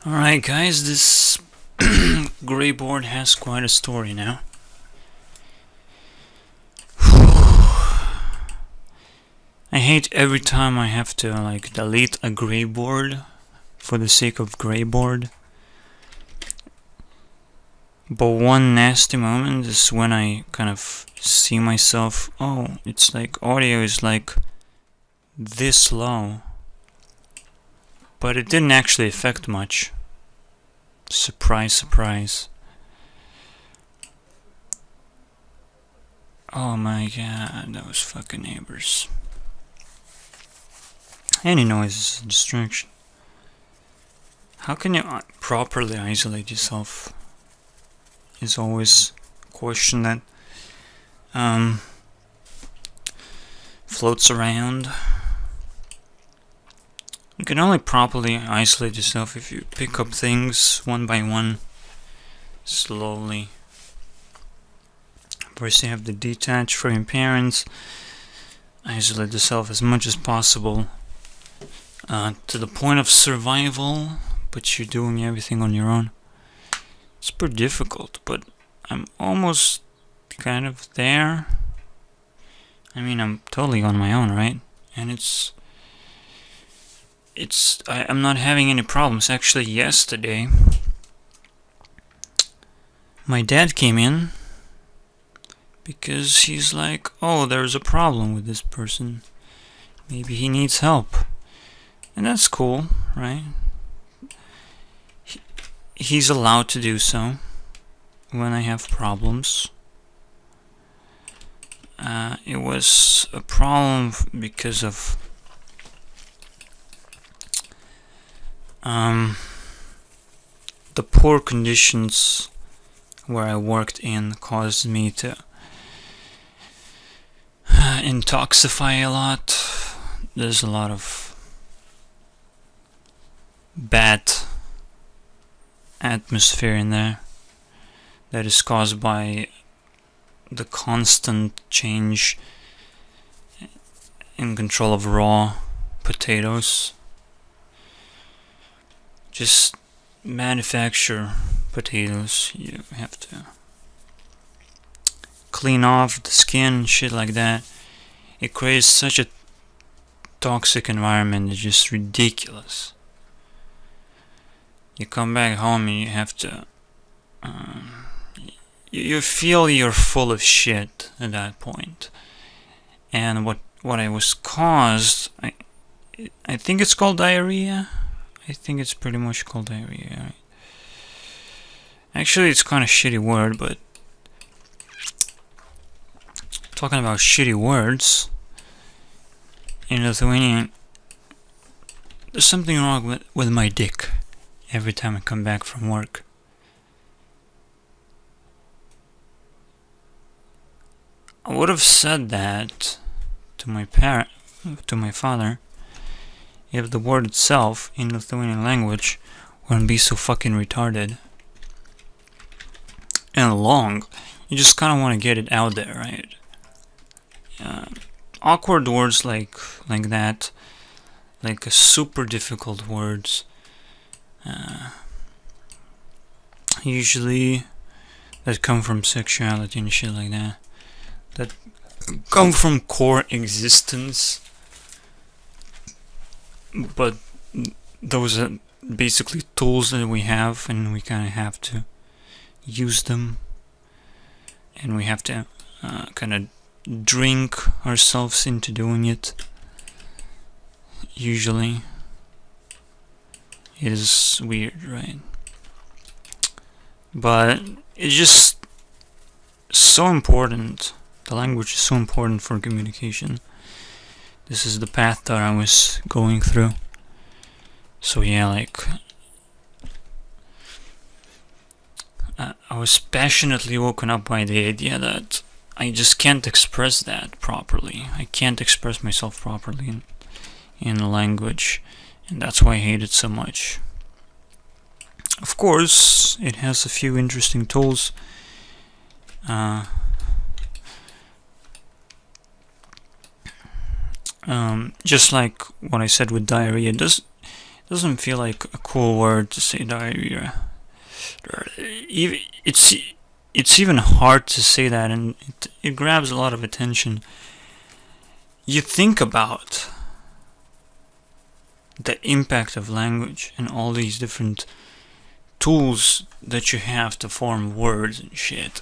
Alright guys, this gray board has quite a story now. I hate every time I have to delete a gray board for the sake of gray board. But one nasty moment is when I kind of see myself, oh, it's like audio is like this low. But it didn't actually affect much. Surprise, surprise. Oh my god, those fucking neighbors. Any noise is a distraction. How can you properly isolate yourself? Is always a question that floats around. You can only properly isolate yourself if you pick up things one by one, slowly. First you have to detach from your parents, isolate yourself as much as possible, to the point of survival, but you're doing everything on your own. It's pretty difficult, but I'm almost kind of there. I mean, I'm totally on my own, right? And I'm not having any problems. Actually, yesterday, my dad came in because he's like, oh, there's a problem with this person. Maybe he needs help. And that's cool, right? He's allowed to do so when I have problems. It was a problem because of the poor conditions where I worked in caused me to intoxify a lot. There's a lot of bad atmosphere in there that is caused by the constant change in control of raw potatoes. Just manufacture potatoes. You have to clean off the skin, shit like that. It creates such a toxic environment. It's just ridiculous. You come back home and you have to you feel you're full of shit at that point. And what I was caused, I think it's called diarrhea. I think it's pretty much called diarrhea, right? Actually, it's kind of a shitty word, but talking about shitty words, in Lithuanian, there's something wrong with my dick every time I come back from work. I would have said that to my father, if the word itself in Lithuanian language wouldn't be so fucking retarded and long. You just kind of want to get it out there, right? Awkward words like that, like super difficult words, usually that come from sexuality and shit like that, that come from core existence, but those are basically tools that we have, and we kind of have to use them, and we have to kind of drink ourselves into doing it. Usually it is weird, right? But it's just so important. The language is so important for communication. This is the path that I was going through. So yeah, I was passionately woken up by the idea that I just can't express that properly. I can't express myself properly in language, and that's why I hate it so much. Of course, it has a few interesting tools. Just like what I said with diarrhea, it doesn't feel like a cool word to say diarrhea. It's even hard to say that, and it grabs a lot of attention. You think about the impact of language and all these different tools that you have to form words and shit.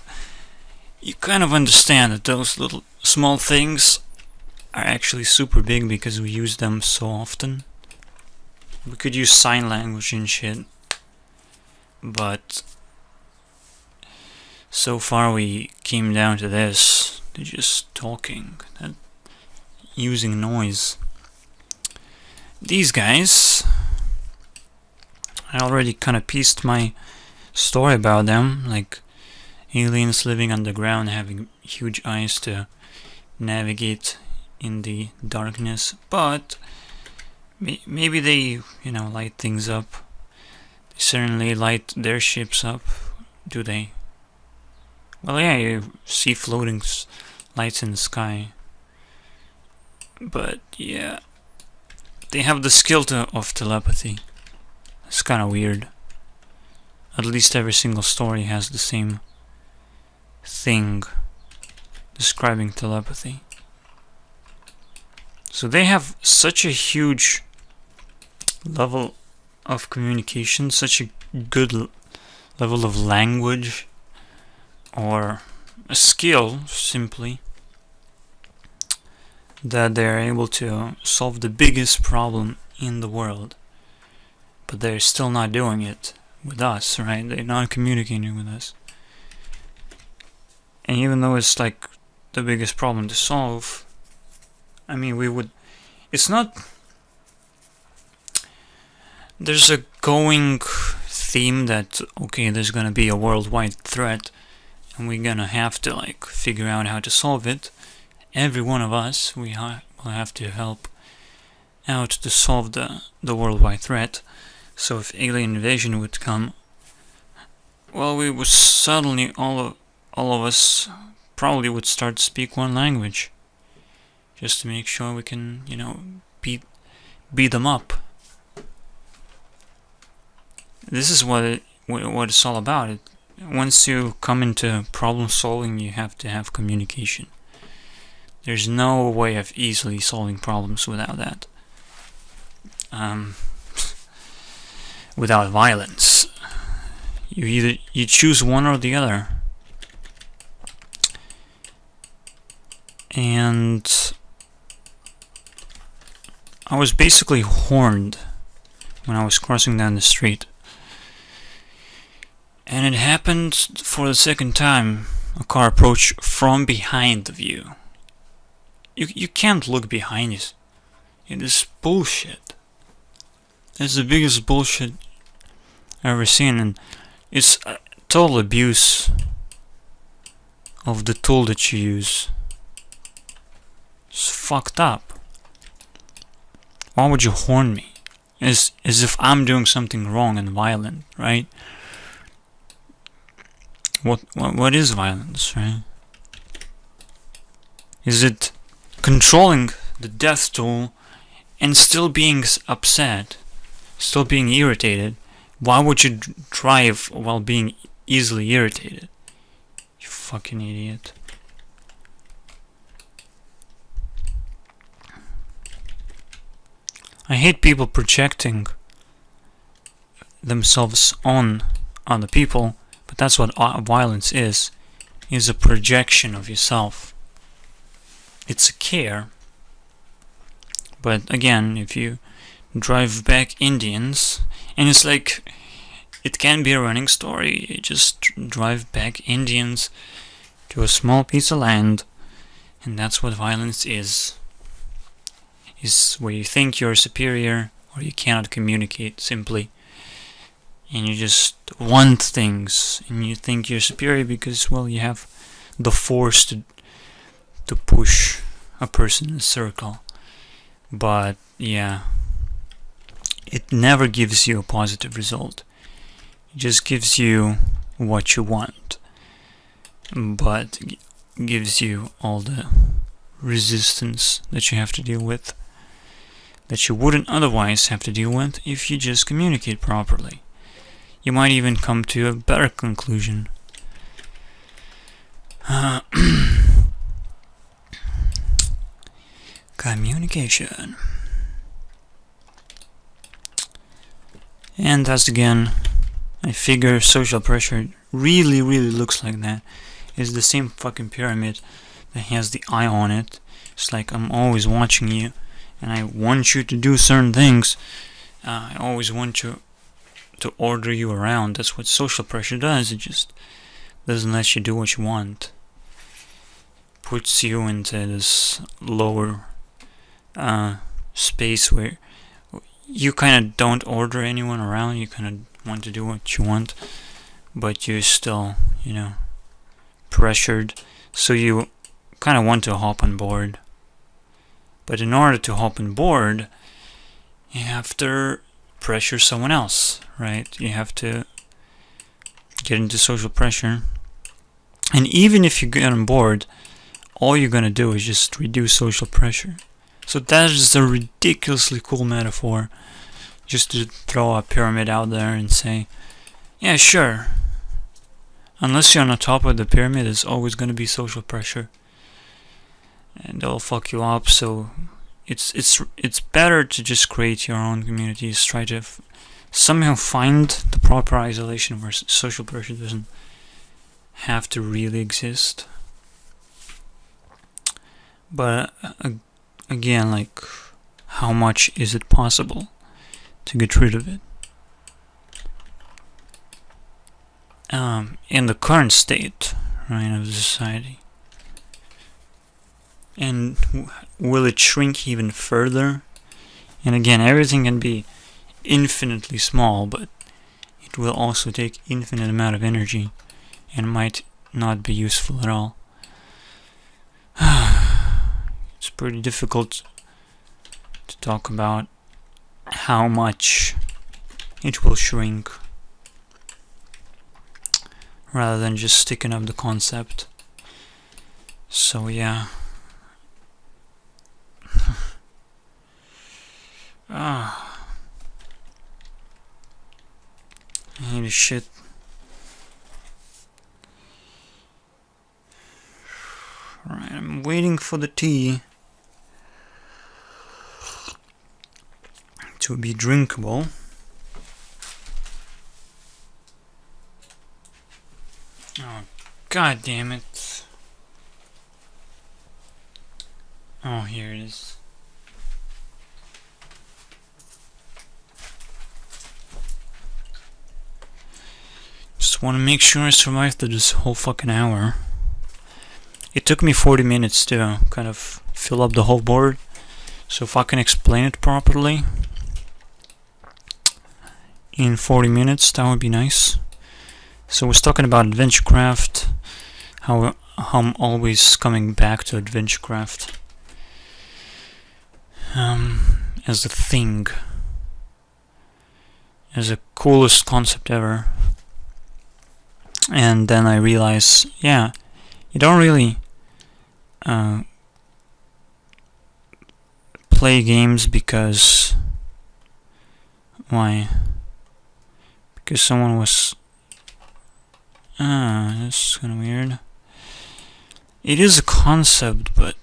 You kind of understand that those little small things are actually super big because we use them so often. We could use sign language and shit, but so far we came down to this, to just talking, using noise. These guys, I already kind of pieced my story about them, like aliens living underground, having huge eyes to navigate in the darkness, but maybe they, light things up. They certainly light their ships up, do they? Well, yeah, you see floating lights in the sky. But, yeah, they have the skill of telepathy. It's kind of weird. At least every single story has the same thing describing telepathy. So they have such a huge level of communication, such a good level of language, or a skill, simply, that they're able to solve the biggest problem in the world. But they're still not doing it with us, right? They're not communicating with us. And even though it's like the biggest problem to solve, I mean, it's not... There's a going theme that, okay, there's gonna be a worldwide threat, and we're gonna have to, figure out how to solve it. Every one of us, will have to help out to solve the worldwide threat. So if alien invasion would come, well, we would suddenly, all of us, probably would start to speak one language. Just to make sure we can, beat them up. This is what it's all about. Once you come into problem solving, you have to have communication. There's no way of easily solving problems without that. Without violence. You choose one or the other. And I was basically horned when I was crossing down the street. And it happened for the second time. A car approached from behind of you. You can't look behind you. It is bullshit. It's the biggest bullshit I've ever seen, and it's a total abuse of the tool that you use. It's fucked up. Why would you horn me? As if I'm doing something wrong and violent, right? What is violence, right? Is it controlling the death tool and still being upset, still being irritated? Why would you drive while being easily irritated? You fucking idiot. I hate people projecting themselves on other people, but that's what violence is a projection of yourself. It's a care. But again, if you drive back Indians, and it's like, it can be a running story, you just drive back Indians to a small piece of land, and that's what violence is where you think you're superior, or you cannot communicate simply, and you just want things, and you think you're superior because, well, you have the force to push a person in a circle. But yeah, it never gives you a positive result. It just gives you what you want, but gives you all the resistance that you have to deal with. that you wouldn't otherwise have to deal with if you just communicate properly. You might even come to a better conclusion. Communication. And thus again, I figure social pressure really looks like that. It's the same fucking pyramid that has the eye on it. It's like I'm always watching you, and I want you to do certain things. I always want you to order you around. That's what social pressure does. It just doesn't let you do what you want. Puts you into this lower space where you kind of don't order anyone around. You kind of want to do what you want, but you're still, pressured. So you kind of want to hop on board. But in order to hop on board, you have to pressure someone else, right? You have to get into social pressure. And even if you get on board, all you're going to do is just reduce social pressure. So that is a ridiculously cool metaphor. Just to throw a pyramid out there and say, yeah, sure. Unless you're on the top of the pyramid, there's always going to be social pressure. And they'll fuck you up, so it's better to just create your own communities. Try to somehow find the proper isolation where social pressure doesn't have to really exist. But again, like, how much is it possible to get rid of it? In the current state, right, of society. And will it shrink even further? And again, everything can be infinitely small, but it will also take infinite amount of energy and might not be useful at all. It's pretty difficult to talk about how much it will shrink rather than just sticking up the concept. So yeah. I need a shit. Alright, I'm waiting for the tea to be drinkable. Oh, god damn it. Oh, here it is. Just want to make sure I survived through this whole fucking hour. It took me 40 minutes to kind of fill up the whole board. So if I can explain it properly in 40 minutes, that would be nice. So I was talking about AdventureCraft, how I'm always coming back to AdventureCraft as a thing, as the coolest concept ever. And then I realize, yeah, you don't really play games because... Why? Because someone was... that's kind of weird. It is a concept, but...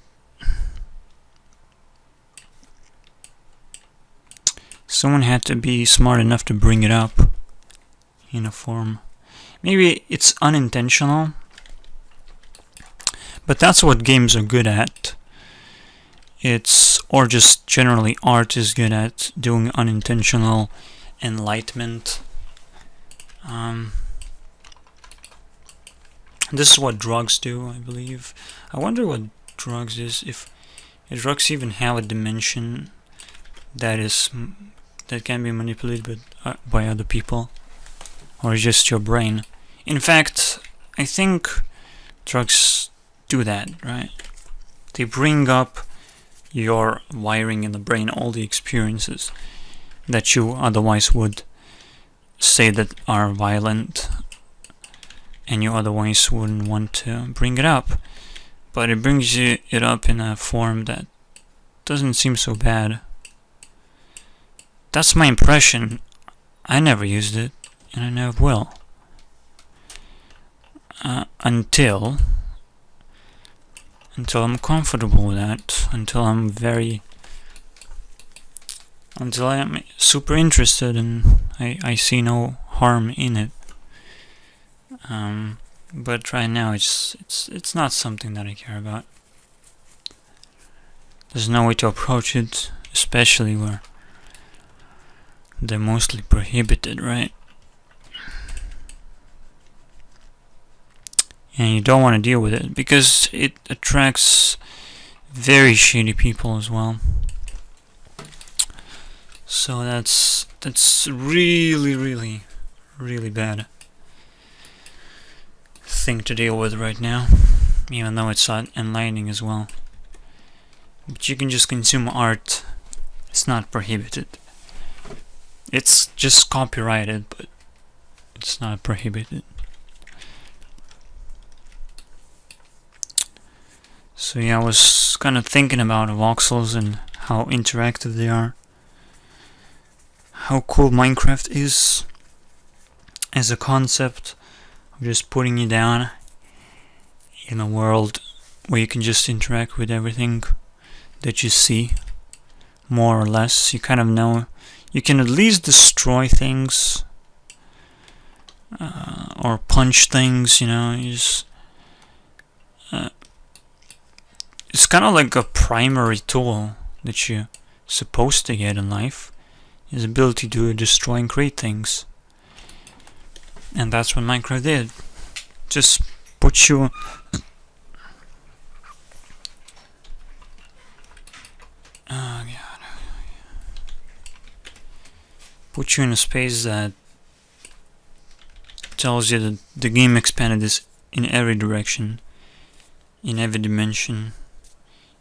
someone had to be smart enough to bring it up in a form. Maybe it's unintentional, but that's what games are good at. Or just generally art is good at doing unintentional enlightenment. This is what drugs do, I believe. I wonder what drugs is, if drugs even have a dimension that can be manipulated by other people, or just your brain. In fact, I think drugs do that, right? They bring up your wiring in the brain, all the experiences that you otherwise would say that are violent, and you otherwise wouldn't want to bring it up. But it brings it up in a form that doesn't seem so bad. that's my impression. I never used it, and I never will. Until I'm comfortable with that, until I'm super interested and I see no harm in it. But right now it's not something that I care about. There's no way to approach it, especially where they're mostly prohibited, right? And you don't want to deal with it because it attracts very shady people as well. So that's really, really, really bad thing to deal with right now, even though it's enlightening as well. But you can just consume art. It's not prohibited. It's just copyrighted, but it's not prohibited. So yeah, I was kind of thinking about voxels and how interactive they are. How cool Minecraft is as a concept of just putting you down in a world where you can just interact with everything that you see, more or less. You kind of know you can at least destroy things or punch things, you know. It's kind of like a primary tool that you're supposed to get in life, is the ability to destroy and create things. And that's what Minecraft did. Just put you put you in a space that tells you that the game expanded this in every direction, in every dimension.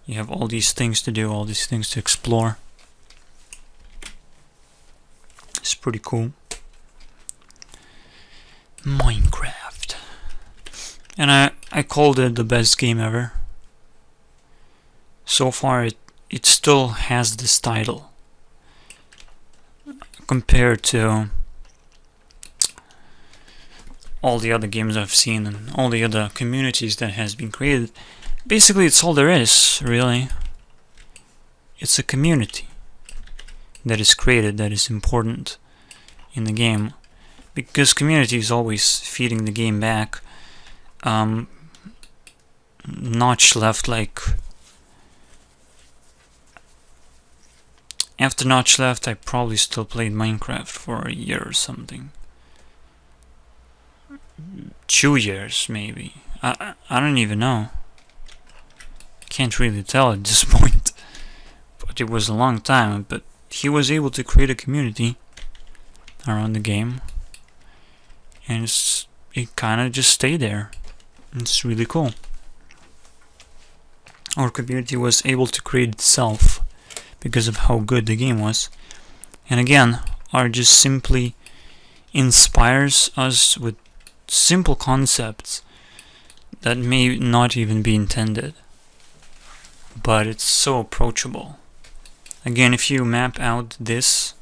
You have all these things to do, all these things to explore. It's pretty cool. Minecraft. And I called it the best game ever. So far it still has this title. Compared to all the other games I've seen and all the other communities that has been created. Basically, it's all there is, really. It's a community that is created, that is important in the game. Because community is always feeding the game back. Notch left, like... After Notch left, I probably still played Minecraft for a year or something. 2 years, maybe. I don't even know. Can't really tell at this point. But it was a long time. But he was able to create a community around the game. And it kind of just stayed there. It's really cool. Our community was able to create itself because of how good the game was. And again, art just simply inspires us with simple concepts that may not even be intended. But it's so approachable. Again, if you map out this,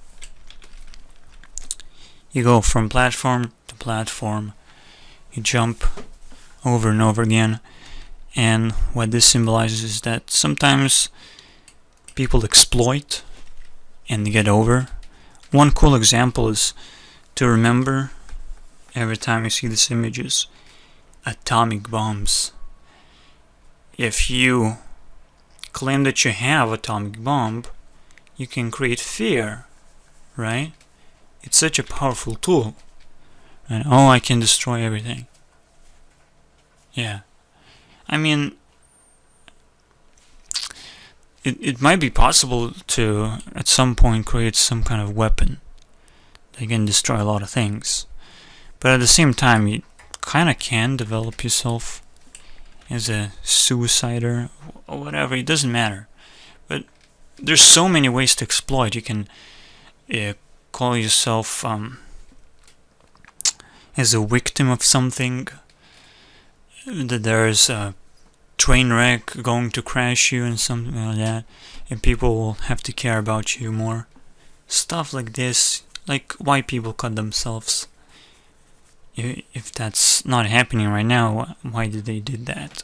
you go from platform to platform, you jump over and over again, and what this symbolizes is that sometimes people exploit and get over. One cool example is to remember every time you see these images, atomic bombs. If you claim that you have atomic bomb, you can create fear, right? It's such a powerful tool. And oh, I can destroy everything. Yeah. I mean, it might be possible to, at some point, create some kind of weapon that can destroy a lot of things. But at the same time, you kind of can develop yourself as a suicider or whatever. It doesn't matter. But there's so many ways to exploit. You can call yourself as a victim of something. That there's a train wreck going to crash you and something like that, and people will have to care about you more stuff like this, like why people cut themselves. If that's not happening right now, why did they do that?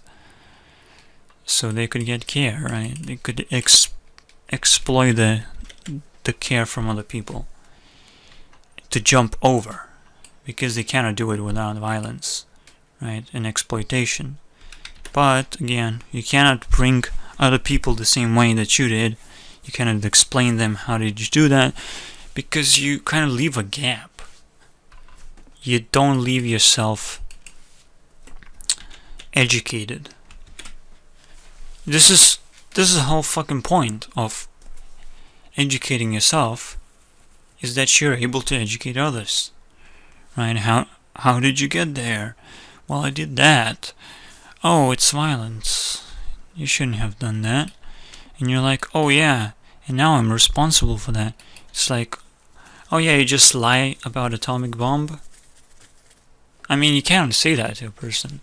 So they could get care, right? They could exploit the care from other people to jump over, because they cannot do it without violence, right? And exploitation. But again, you cannot bring other people the same way that you did. You cannot explain them how did you do that, because you kind of leave a gap. You don't leave yourself educated. This is the whole fucking point of educating yourself, is that you're able to educate others, right? How did you get there? Well, I did that. Oh, it's violence. You shouldn't have done that. And you're like, oh yeah, and now I'm responsible for that. It's like, oh yeah, you just lie about atomic bomb? I mean, you can't say that to a person.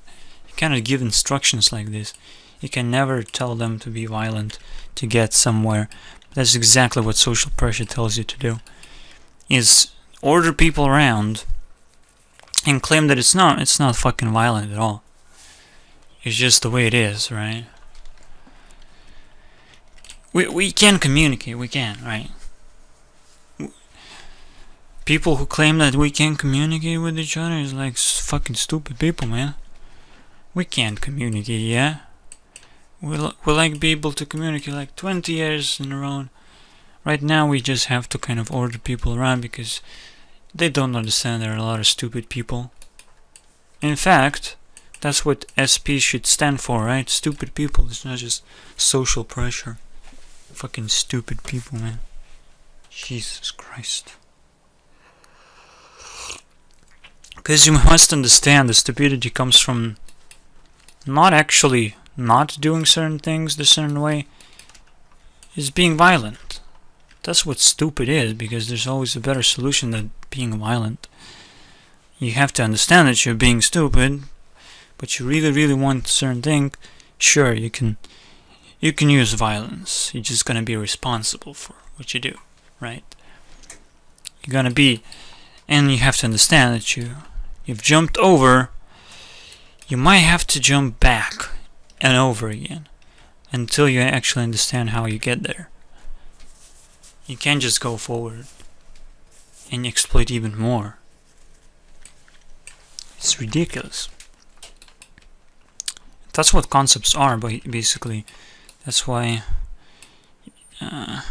You cannot give instructions like this. You can never tell them to be violent to get somewhere. That's exactly what social pressure tells you to do. Is order people around and claim that it's not fucking violent at all. It's just the way it is, right? We can communicate, we can, right? People who claim that we can't communicate with each other is like fucking stupid people, man. We can't communicate, yeah? We'll like be able to communicate like 20 years in a row. Right now we just have to kind of order people around because they don't understand there are a lot of stupid people. In fact, that's what SP should stand for, right? Stupid people. It's not just social pressure. Fucking stupid people, man. Jesus Christ. Because you must understand the stupidity comes from not actually not doing certain things the certain way, is being violent. That's what stupid is, because there's always a better solution than being violent. You have to understand that you're being stupid, but you really, really want a certain thing. Sure, you can use violence. You're just gonna be responsible for what you do, right? You're gonna be, and you have to understand that you've jumped over. You might have to jump back and over again until you actually understand how you get there. You can't just go forward and exploit even more. It's ridiculous. That's what concepts are, basically. That's why I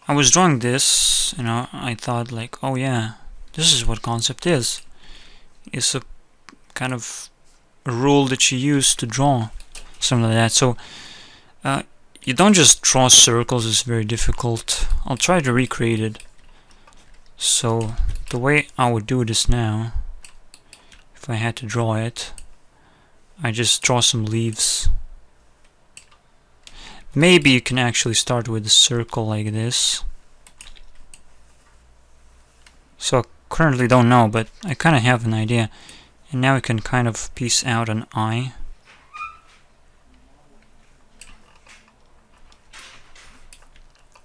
was drawing this, I thought like, oh yeah, this is what concept is. It's a kind of a rule that you use to draw something like that. So you don't just draw circles, it's very difficult. I'll try to recreate it. So the way I would do this now, if I had to draw it, I just draw some leaves. Maybe you can actually start with a circle like this. So I currently don't know, but I kind of have an idea. And now we can kind of piece out an eye.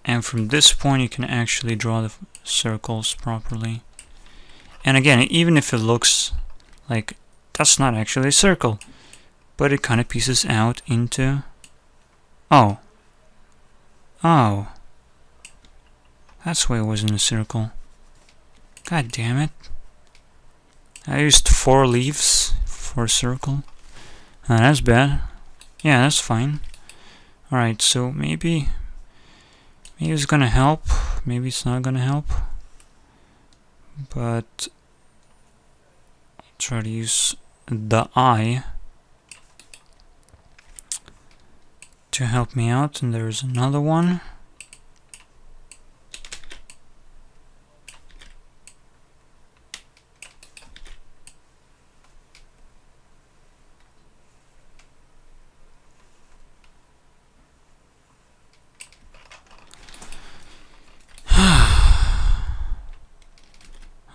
And from this point you can actually draw the circles properly. And again, even if it looks like that's not actually a circle, but it kind of pieces out into... Oh. That's why it wasn't a circle. God damn it. I used 4 leaves for a circle. That's bad. Yeah, that's fine. Alright, so maybe it's gonna help. Maybe it's not gonna help. But I'll try to use the eye to help me out. And there's another one.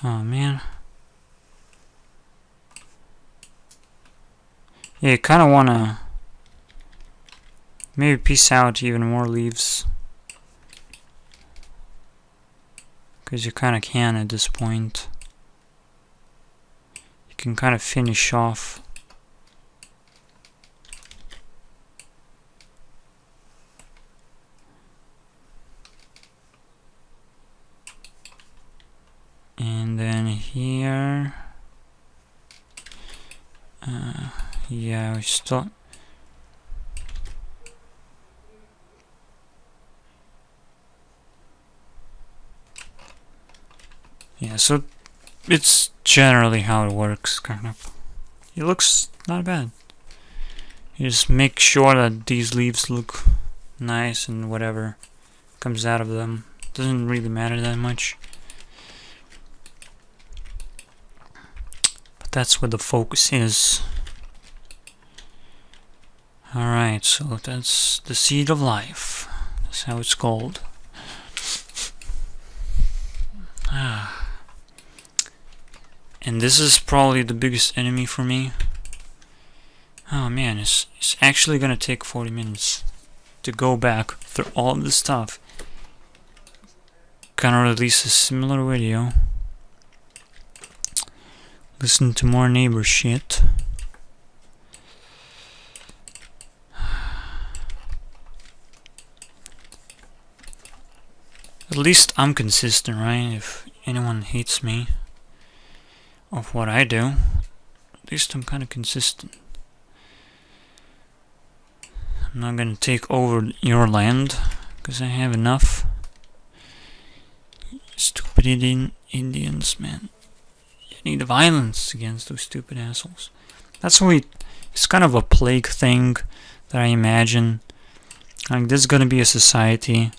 Oh man. Yeah, you kind of want to maybe piece out even more leaves. Because you kind of can at this point. You can kind of finish off. And then here, yeah, we still. Yeah, so it's generally how it works, kind of. It looks not bad. You just make sure that these leaves look nice and whatever comes out of them. Doesn't really matter that much. But that's what the focus is. Alright, so that's the seed of life. That's how it's called. And this is probably the biggest enemy for me. Oh man, it's actually gonna take 40 minutes to go back through all of this stuff. Gonna release a similar video. Listen to more neighbor shit. At least I'm consistent, right? If anyone hates me of what I do, at least I'm kind of consistent. I'm not gonna take over your land, because I have enough. Stupid Indians, man. You need violence against those stupid assholes. That's why it's kind of a plague thing that I imagine. Like, there's gonna be a society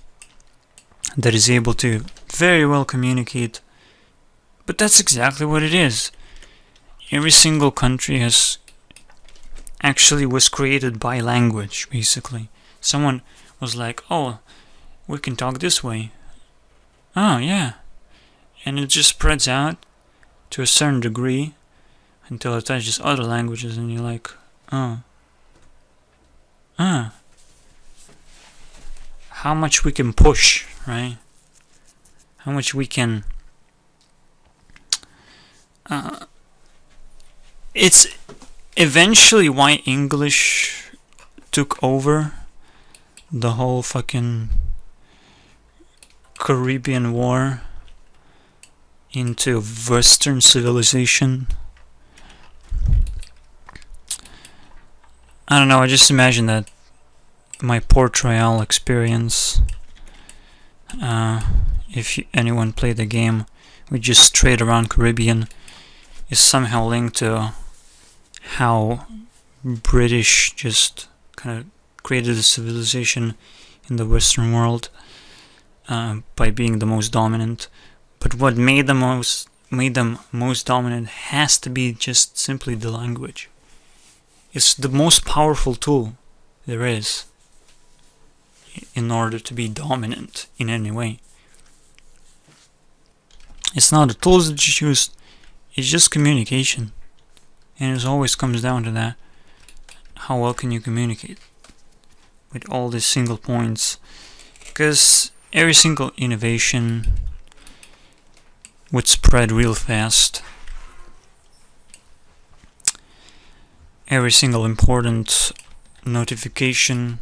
that is able to very well communicate. But that's exactly what it is. Every single country was created by language, basically. Someone was like, oh, we can talk this way. Oh, yeah. And it just spreads out to a certain degree until it touches other languages and you're like, oh. How much we can push, right? How much we can... it's eventually why English took over the whole fucking Caribbean War into Western civilization. I don't know, I just imagine that my Port Royal experience, if anyone played the game, we just straight around Caribbean, is somehow linked to how British just kind of created a civilization in the Western world by being the most dominant. But what made them most dominant has to be just simply the language. It's the most powerful tool there is in order to be dominant in any way. It's not the tools that you choose, it's just communication. And it always comes down to that. How well can you communicate with all these single points? Because every single innovation would spread real fast. Every single important notification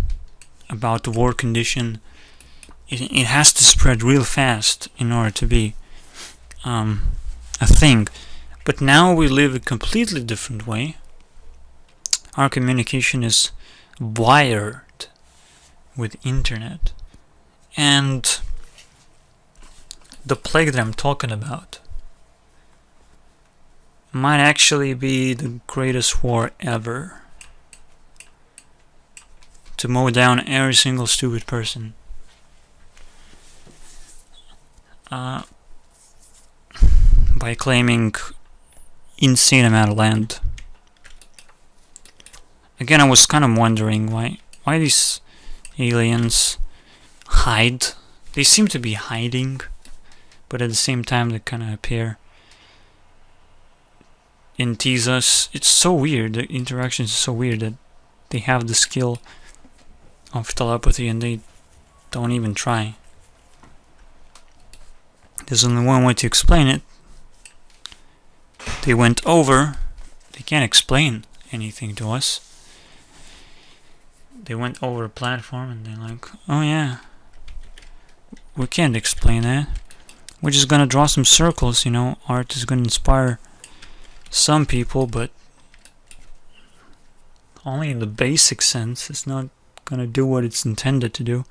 about the war condition, it has to spread real fast in order to be a thing. But now we live a completely different way. Our communication is wired with internet. And the plague that I'm talking about might actually be the greatest war ever. To mow down every single stupid person. By claiming insane amount of land. Again, I was kind of wondering why these aliens hide. They seem to be hiding, but at the same time they kind of appear and tease us. It's so weird. The interaction is so weird that they have the skill of telepathy and they don't even try. There's only one way to explain it. They went over. They can't explain anything to us. They went over a platform and they're like, oh yeah, we can't explain that. We're just gonna draw some circles, you know. Art is gonna inspire some people, but only in the basic sense. It's not gonna do what it's intended to do.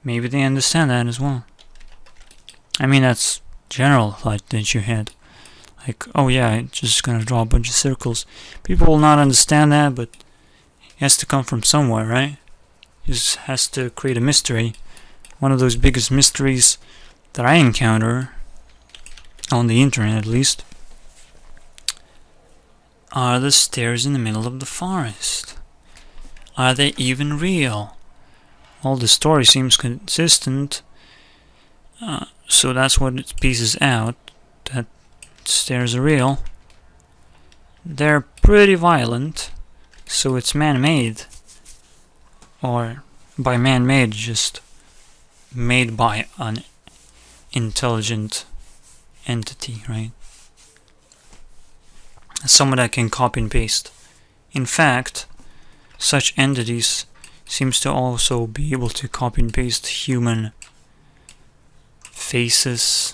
Maybe they understand that as well. I mean, that's general thought that you had. Like, oh yeah, I'm just gonna draw a bunch of circles. People will not understand that, but it has to come from somewhere, right? It just has to create a mystery. One of those biggest mysteries that I encounter, on the internet at least, are the stairs in the middle of the forest. Are they even real? Well, the story seems consistent, so that's what it pieces out, that stairs are real. They're pretty violent, so it's man-made. Or, by man-made, just made by an intelligent entity, right? Someone that can copy and paste. In fact, such entities seems to also be able to copy and paste human faces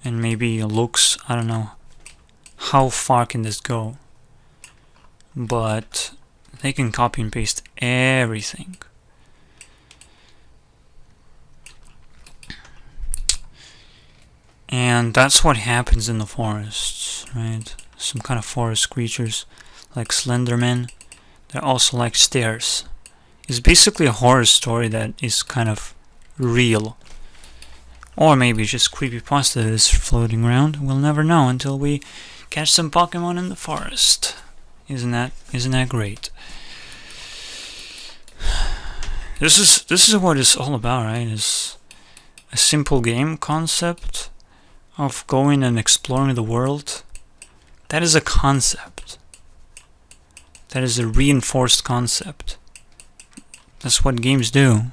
and maybe looks. I don't know how far can this go, but they can copy and paste everything. And that's what happens in the forests, right? Some kind of forest creatures like Slenderman. They're also like stairs. It's basically a horror story that is kind of real. Or maybe just creepypasta that is floating around. We'll never know until we catch some Pokemon in the forest. Isn't that great? This is what it's all about, right? It's a simple game concept of going and exploring the world. That is a concept. That is a reinforced concept. That's what games do.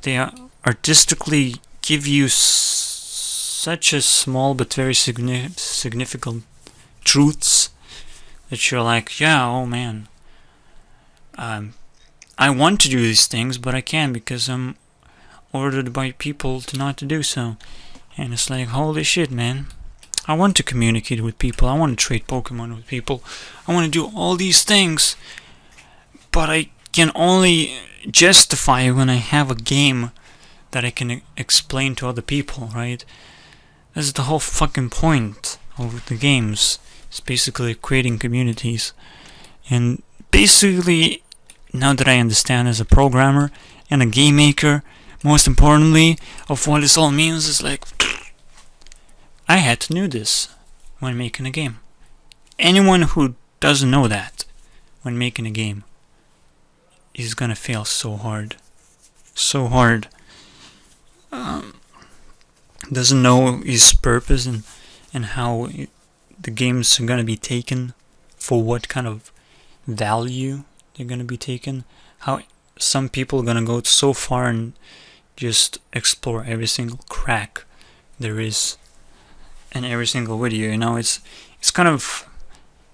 They artistically give you such a small but very significant truths that you're like, yeah, oh man, I want to do these things, but I can't because I'm ordered by people to not to do so. And it's like, holy shit, man. I want to communicate with people. I want to trade Pokemon with people. I want to do all these things. But I can only justify when I have a game that I can explain to other people, right? That's the whole fucking point of the games. It's basically creating communities. And basically, now that I understand as a programmer and a game maker, most importantly, of what this all means is like, I had to know this when making a game. Anyone who doesn't know that when making a game is gonna fail so hard. So hard. Doesn't know his purpose and how the games are gonna be taken, for what kind of value they're gonna be taken. How some people are gonna go so far and just explore every single crack there is in every single video, you know. It's kind of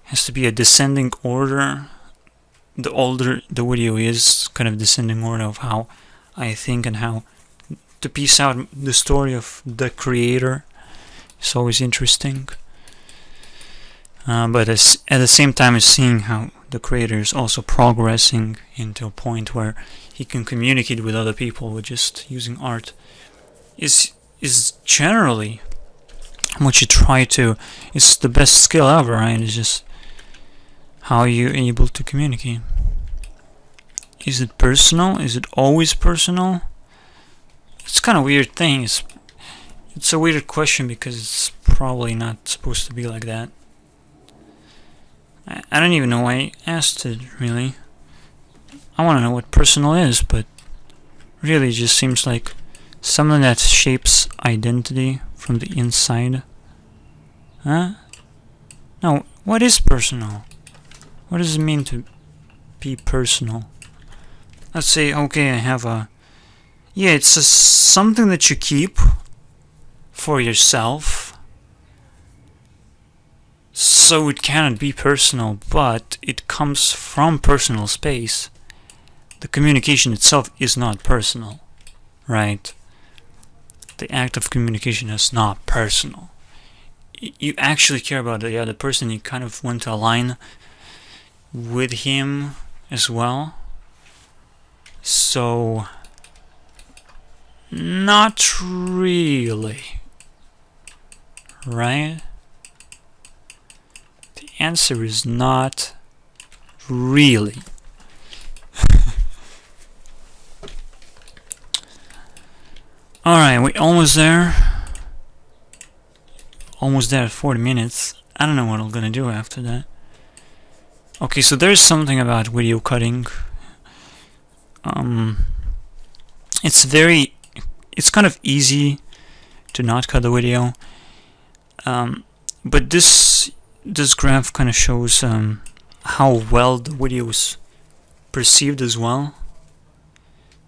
has to be a descending order. The older the video is, kind of descending order of how I think and how to piece out the story of the creator. It's always interesting. But at the same time as seeing how the creator is also progressing into a point where he can communicate with other people with just using art is generally what you try to. It's the best skill ever, right? It's just how you're able to communicate. Is it personal? Is it always personal? It's kind of a weird thing. It's a weird question because it's probably not supposed to be like that. I don't even know why I asked it, really. I want to know what personal is, but really it just seems like something that shapes identity from the inside. Huh? No, what is personal? What does it mean to be personal? Let's say, okay, I have a... Yeah, it's something that you keep for yourself, so it cannot be personal, but it comes from personal space. The communication itself is not personal, right? The act of communication is not personal. You actually care about the other person. You kind of want to align with him as well. So, not really, right? The answer is not really. Alright, we're almost there. Almost there at 40 minutes. I don't know what I'm gonna do after that. Okay, so there's something about video cutting. It's kind of easy to not cut the video. But this graph kind of shows how well the video is perceived as well.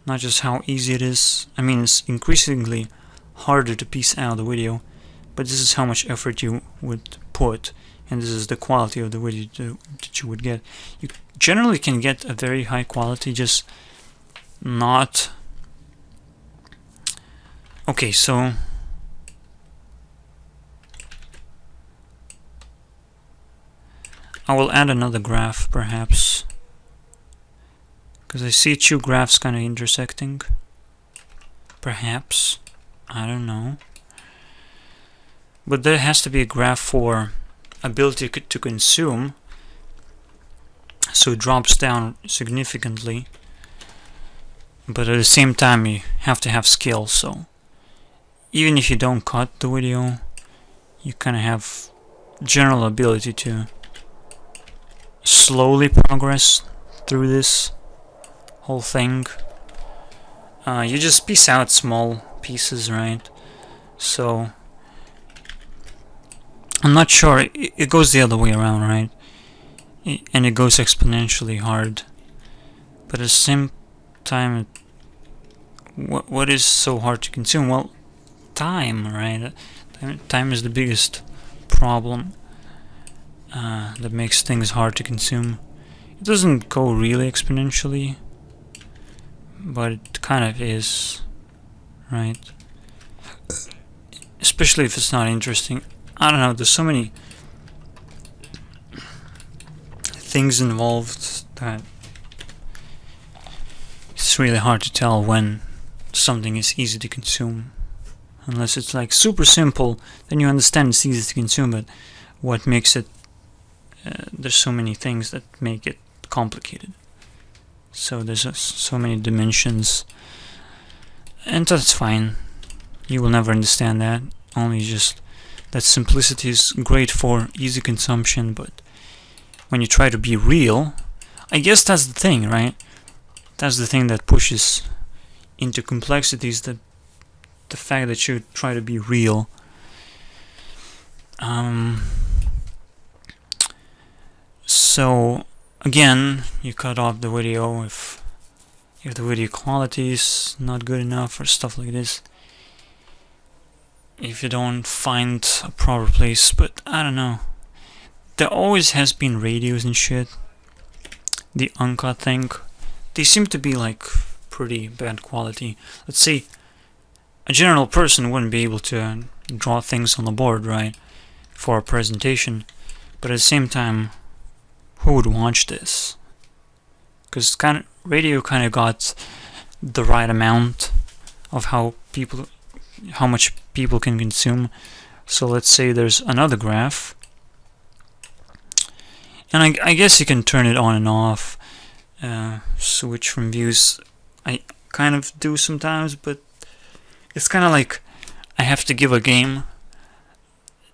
Not just how easy it is. I mean, it's increasingly harder to piece out the video, but this is how much effort you would put, and this is the quality of the video that you would get. You generally can get a very high quality, just not... Okay, so... I will add another graph, perhaps. Because I see two graphs kind of intersecting. Perhaps. I don't know. But there has to be a graph for ability to consume. So it drops down significantly. But at the same time you have to have skill, so... Even if you don't cut the video, you kind of have general ability to slowly progress through this whole thing. You just piece out small pieces, right? So I'm not sure, it goes the other way around, right? And it goes exponentially hard, but at the same time, what is so hard to consume? Well, time, right? Time is the biggest problem that makes things hard to consume. It doesn't go really exponentially, but it kind of is, right? Especially if it's not interesting. I don't know, there's so many things involved that it's really hard to tell when something is easy to consume. Unless it's like super simple, then you understand it's easy to consume, but what makes it, there's so many things that make it complicated. So there's so many dimensions, and that's fine. You will never understand that. Only just that simplicity is great for easy consumption, but when you try to be real, I guess that's the thing, right? That's the thing that pushes into complexities, that the fact that you try to be real. So again, you cut off the video if the video quality is not good enough or stuff like this. If you don't find a proper place, but I don't know. There always has been radios and shit. The uncut thing, they seem to be like pretty bad quality. Let's say a general person wouldn't be able to draw things on the board, right, for a presentation, but at the same time, who would watch this? Because radio kind of got the right amount of how much people can consume. So let's say there's another graph, and I guess you can turn it on and off, switch from views. I kind of do sometimes, but it's kind of like I have to give a game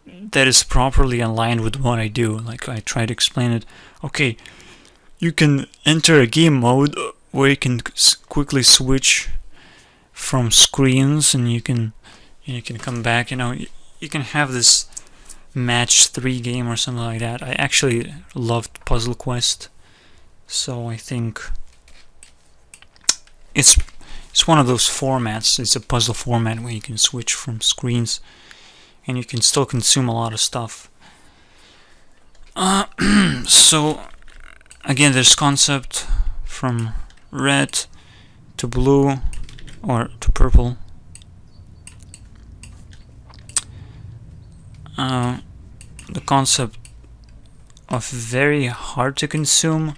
that is properly aligned with what I do. Like I try to explain it. Okay, you can enter a game mode where you can quickly switch from screens, and you can come back. You can have this match 3 game or something like that. I actually loved Puzzle Quest, so I think it's one of those formats. It's a puzzle format where you can switch from screens. and you can still consume a lot of stuff. So again, this concept from red to blue or to purple. The concept of very hard to consume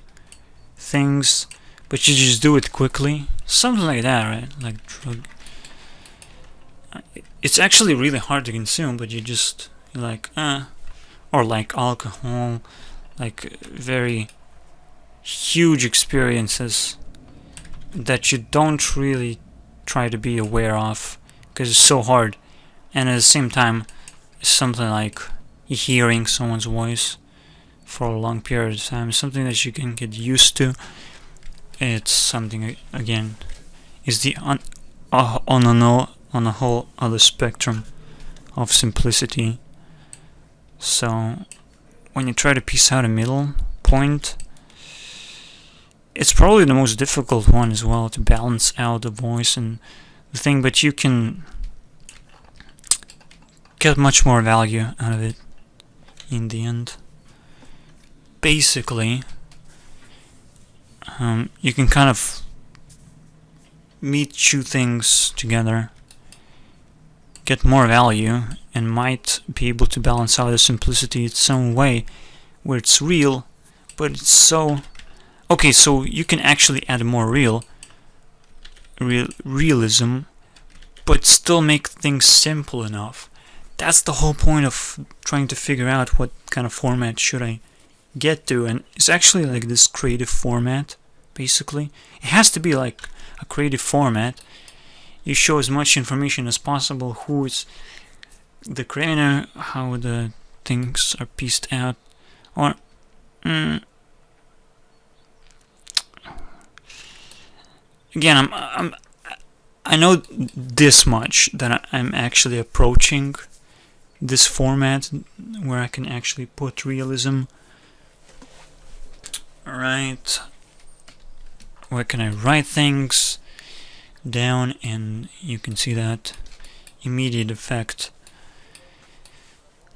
things, but you just do it quickly. Something like that, right? Like drug. It's actually really hard to consume, but you're like, or like alcohol, like very huge experiences that you don't really try to be aware of because it's so hard. And at the same time, it's something like hearing someone's voice for a long period of time, something that you can get used to. It's something, again, is on a whole other spectrum of simplicity. So when you try to piece out a middle point, it's probably the most difficult one as well, to balance out the voice and the thing, but you can get much more value out of it in the end. Basically, you can kind of meet two things together, get more value, and might be able to balance out the simplicity in some way where it's real, but it's so... Okay, so you can actually add more realism, but still make things simple enough. That's the whole point of trying to figure out what kind of format should I get to, and it's actually like this creative format, basically. It has to be like a creative format. You show as much information as possible, who is the creator, how the things are pieced out, or again, I know this much, that I'm actually approaching this format where I can actually put realism. Right, where can I write things down, and you can see that immediate effect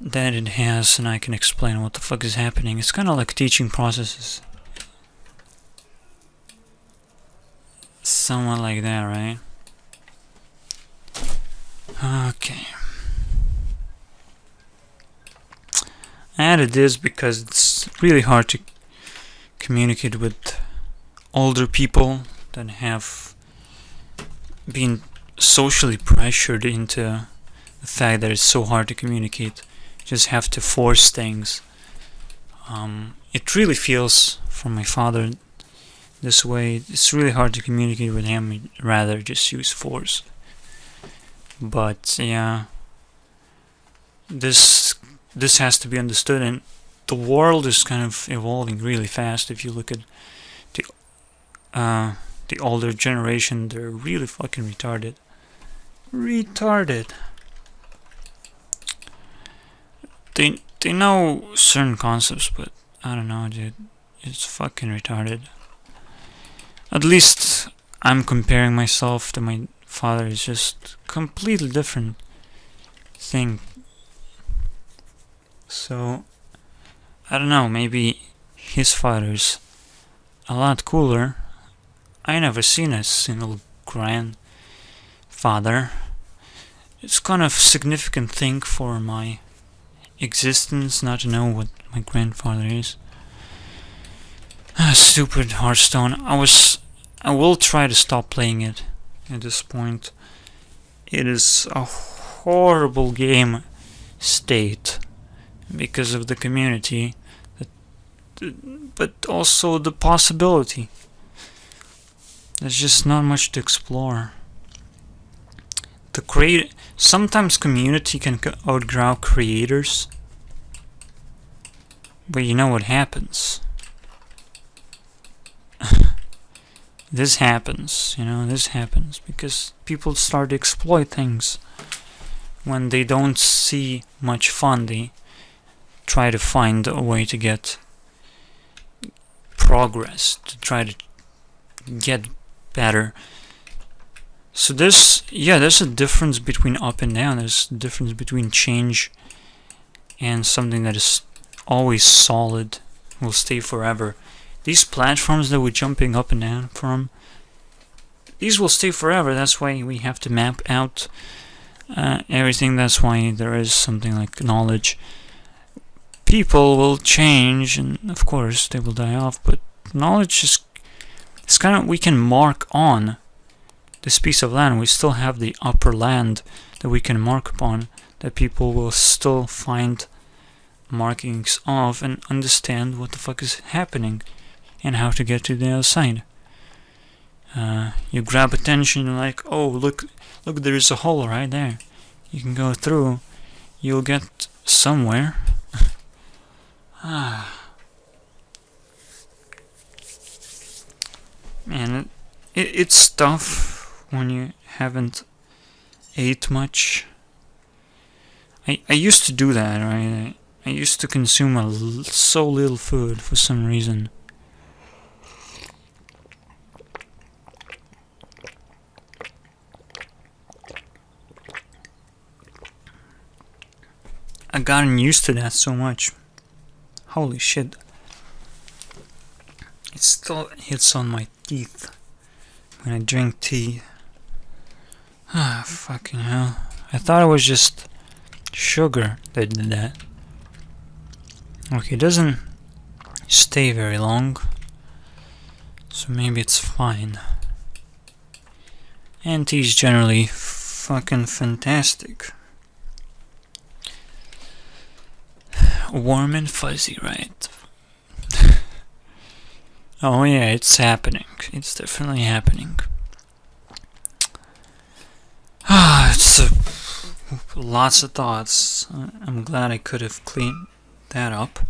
that it has, and I can explain what the fuck is happening. It's kind of like teaching processes. Somewhat like that, right? Okay. I added this because it's really hard to communicate with older people that have been socially pressured into the fact that it's so hard to communicate. You just have to force things. It really feels, from my father, this way. It's really hard to communicate with him. He'd rather just use force. But yeah, this has to be understood, and the world is kind of evolving really fast. If you look at the older generation, they're really fucking retarded. They know certain concepts, but I don't know, dude. It's fucking retarded. At least I'm comparing myself to my father. It's just completely different thing. So I don't know, maybe his father's a lot cooler. I never seen a single grandfather. It's kind of significant thing for my existence not to know what my grandfather is. Stupid Hearthstone. I will try to stop playing it at this point. It is a horrible game state because of the community, but also the possibility. There's just not much to explore. Sometimes community can outgrow creators, but you know what happens. This happens because people start to exploit things. When they don't see much fun, they try to find a way to get progress, to try to get better. So there's a difference between up and down. There's a difference between change and something that is always solid, will stay forever. These platforms that we're jumping up and down from, these will stay forever. That's why we have to map out everything. That's why there is something like knowledge. People will change, and of course they will die off, but knowledge is, it's kind of, we can mark on this piece of land. We still have the upper land that we can mark upon, that people will still find markings of and understand what the fuck is happening and how to get to the other side. You grab attention, you're like, oh, look, there is a hole right there. You can go through, you'll get somewhere. Man, it's tough when you haven't ate much. I used to do that, right? I used to consume so little food for some reason. I gotten used to that so much. Holy shit. It still hits on my teeth when I drink tea. Ah, fucking hell. I thought it was just sugar that did that. Okay, it doesn't stay very long, so maybe it's fine. And tea's generally fucking fantastic. Warm and fuzzy, right? Oh yeah, it's happening. It's definitely happening. It's lots of thoughts. I'm glad I could have cleaned that up.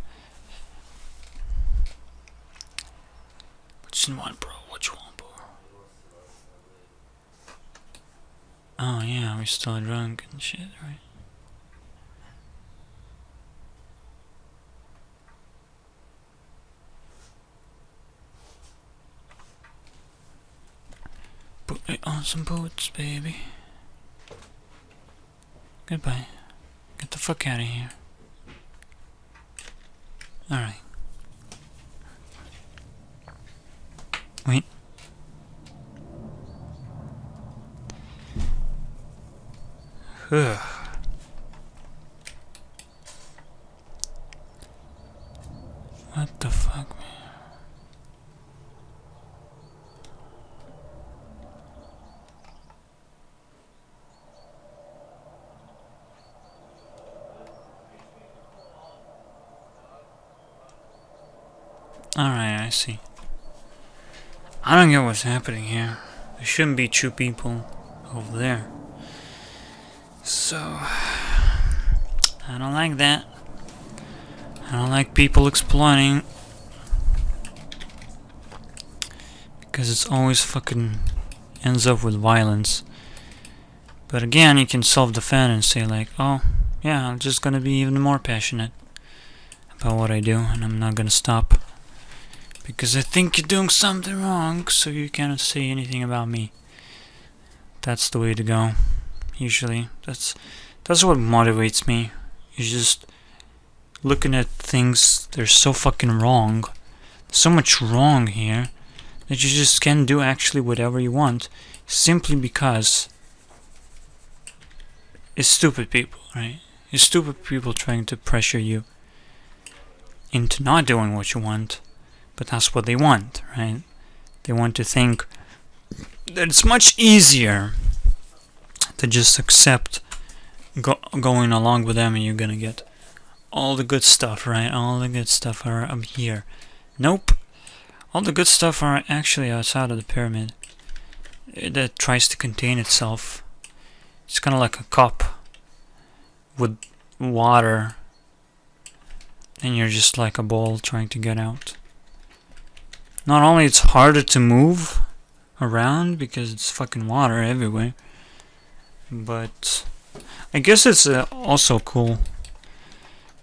Which one, bro? Which one, bro? Oh yeah, we're still drunk and shit, right? Put me on some boots, baby. Goodbye. Get the fuck out of here. Alright. Wait. Ugh. What the fuck, man? Alright, I see. I don't get what's happening here. There shouldn't be two people over there. So, I don't like that. I don't like people exploiting. Because it's always fucking ends up with violence. But again, you can self-defend and say like, oh, yeah, I'm just gonna be even more passionate about what I do, and I'm not gonna stop. Because I think you're doing something wrong, so you cannot say anything about me. That's the way to go. Usually, that's what motivates me. Is just looking at things they're so fucking wrong. So much wrong here that you just can do actually whatever you want, simply because it's stupid people, right? It's stupid people trying to pressure you into not doing what you want. But that's what they want, right? They want to think that it's much easier to just accept going along with them, and you're gonna get all the good stuff, right? All the good stuff are up here. Nope. All the good stuff are actually outside of the pyramid. That tries to contain itself. It's kind of like a cup with water, and you're just like a ball trying to get out. Not only it's harder to move around because it's fucking water everywhere, but I guess it's also a cool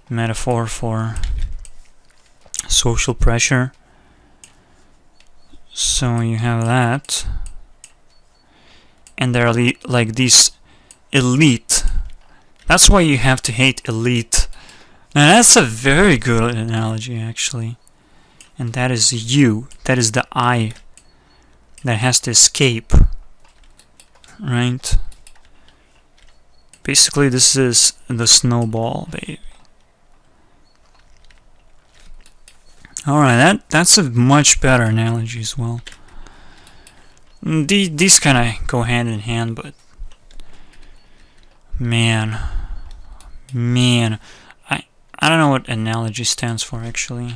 metaphor for social pressure. So you have that, and they're like these elite. That's why you have to hate elite. Now that's a very good analogy, actually. And that is you. That is the I that has to escape. Right? Basically, this is the snowball, baby. Alright, that's a much better analogy as well. These kind of go hand in hand, but man, I don't know what analogy stands for, actually.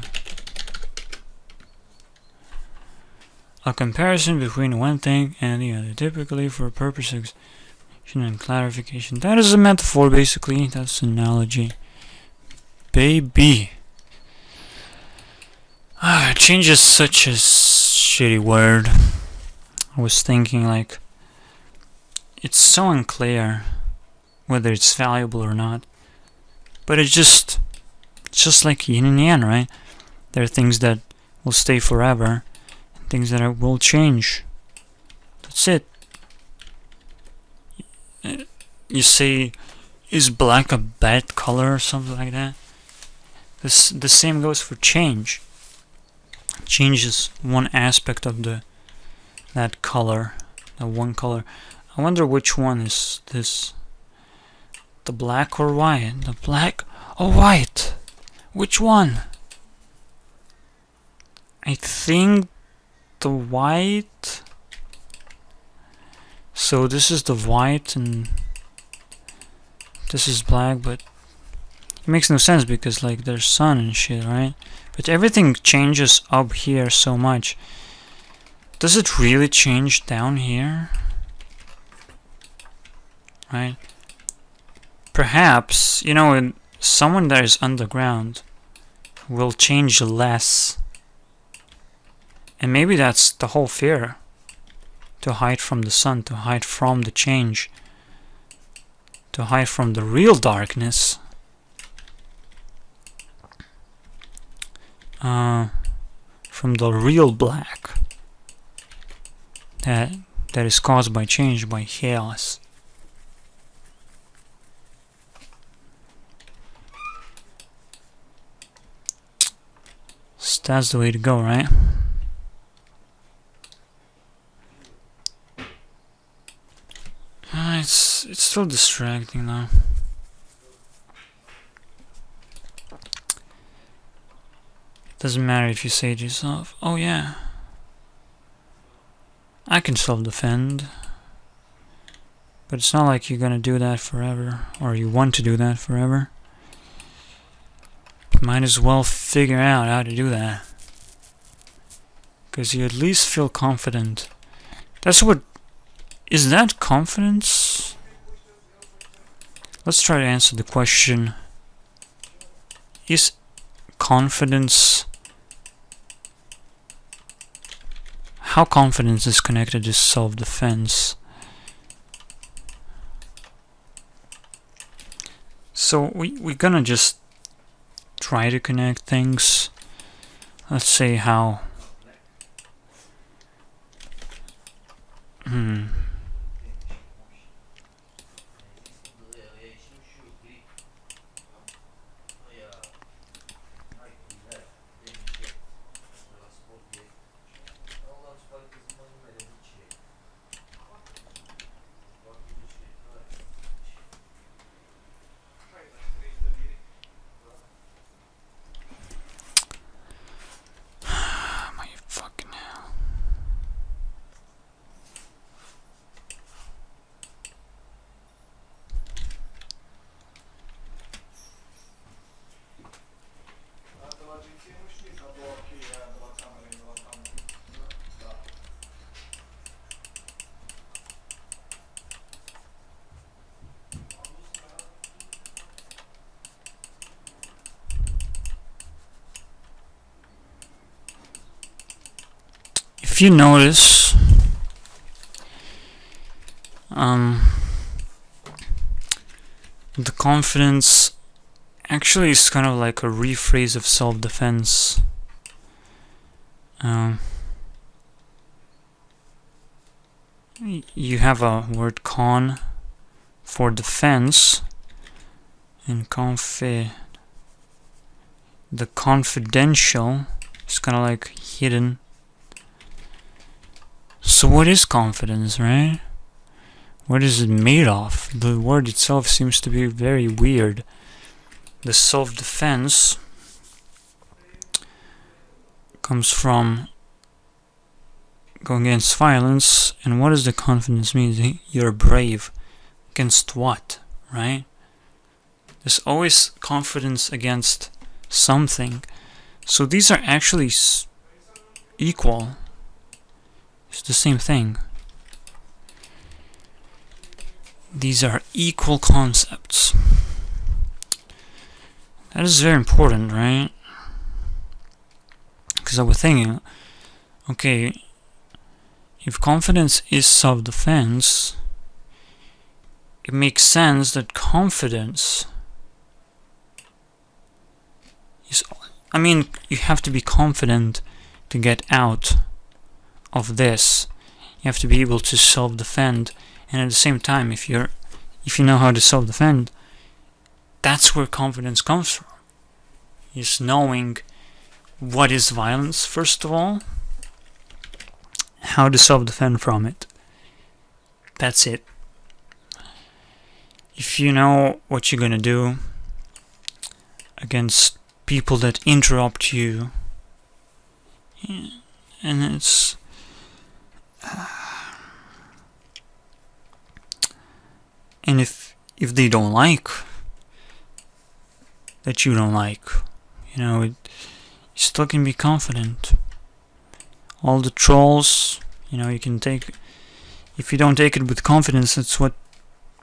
A comparison between one thing and the other, typically for purpose of explanation and clarification. That is a metaphor, basically. That's an analogy, baby. Change is such a shitty word. I was thinking, like, it's so unclear whether it's valuable or not. But it's just like yin and yang, right? There are things that will stay forever, and things that will change. That's it. You say, is black a bad color or something like that? The same goes for change. Change is one aspect of that color, that one color. I wonder which one is this. The black or white? The black or white? Which one? I think the white. So this is the white and this is black, but it makes no sense because like there's sun and shit, right? But everything changes up here so much. Does it really change down here? Right? Perhaps, you know, someone that is underground will change less. And maybe that's the whole fear. To hide from the sun, to hide from the change. To hide from the real darkness. From the real black. That is caused by change, by chaos. So that's the way to go, right? It's still distracting though. Doesn't matter if you say to yourself, oh yeah, I can self-defend. But it's not like you're gonna do that forever, or you want to do that forever. Might as well figure out how to do that. Because you at least feel confident. That's what... Is that confidence? Let's try to answer the question. Is confidence... How confidence is connected to self-defense? So we're gonna just try to connect things. Let's say how. If you notice, the confidence actually is kind of like a rephrase of self-defense. you have a word con for defense, and the confidential is kind of like hidden. So what is confidence, right? What is it made of? The word itself seems to be very weird. The self-defense comes from going against violence, and what does the confidence mean? You're brave. Against what, right? There's always confidence against something. So these are actually equal. It's the same thing. These are equal concepts. That is very important, right? Because I was thinking, okay, if confidence is self-defense, it makes sense that confidence is... I mean, you have to be confident to get out of this. You have to be able to self-defend, and at the same time, if you know how to self-defend, that's where confidence comes from. Is knowing what is violence, first of all, how to self-defend from it. That's it. If you know what you're gonna do against people that interrupt you, and it's and if they don't like that you don't like, you still can be confident. All the trolls, you can take... If you don't take it with confidence, that's what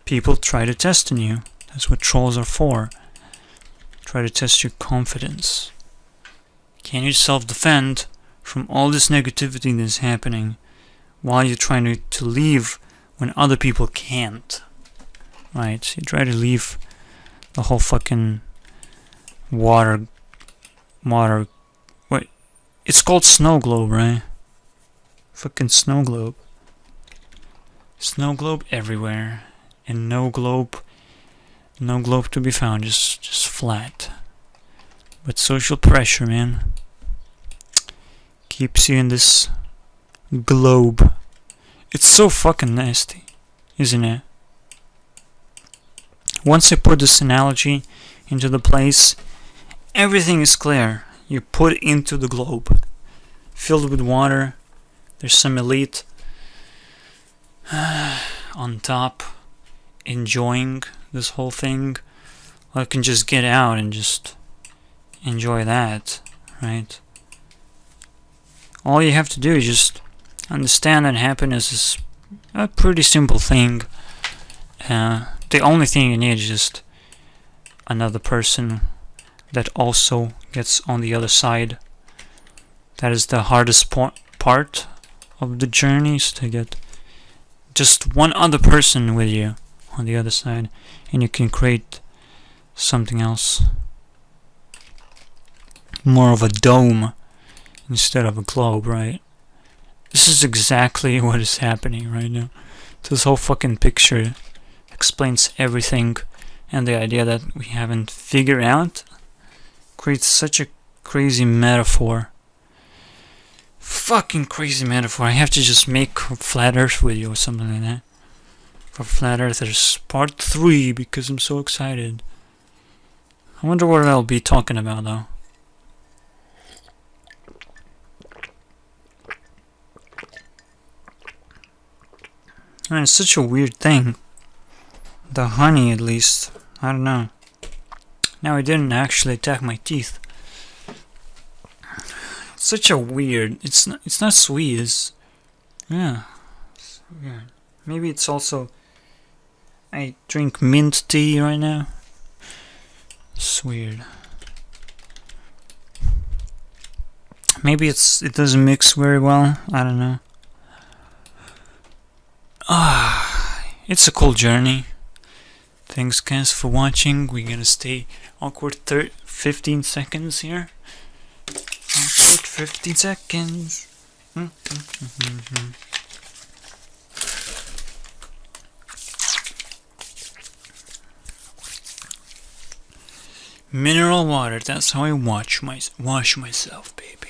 people try to test in you. That's what trolls are for. Try to test your confidence. Can you self-defend from all this negativity that's happening while you're trying to leave when other people can't? Right? So you try to leave the whole fucking water... Wait, it's called snow globe, right? Fucking snow globe. Snow globe everywhere, and no globe to be found, just flat. But social pressure, man, keeps you in this globe. It's so fucking nasty, isn't it? Once I put this analogy into the place, everything is clear. You put into the globe, filled with water. There's some elite on top, enjoying this whole thing. Well, I can just get out and just enjoy that, right? All you have to do is just understand that happiness is a pretty simple thing. The only thing you need is just another person that also gets on the other side. That is the hardest part of the journey, is to get just one other person with you on the other side, and you can create something else. More of a dome instead of a globe, right? This is exactly what is happening right now. This whole fucking picture explains everything, and the idea that we haven't figured out creates such a crazy metaphor. Fucking crazy metaphor. I have to just make Flat Earth with you or something like that. For Flat Earthers Part 3, because I'm so excited. I wonder what I'll be talking about though. I mean, it's such a weird thing. The honey, at least. I don't know. Now, it didn't actually attack my teeth. It's such a weird... It's not sweet. It's... Yeah. It's weird. Maybe it's also... I drink mint tea right now. It's weird. Maybe it doesn't mix very well. I don't know. It's a cool journey. Thanks guys for watching. We're gonna stay awkward 15 seconds here. Awkward 15 seconds. Mineral water, that's how I wash myself, baby.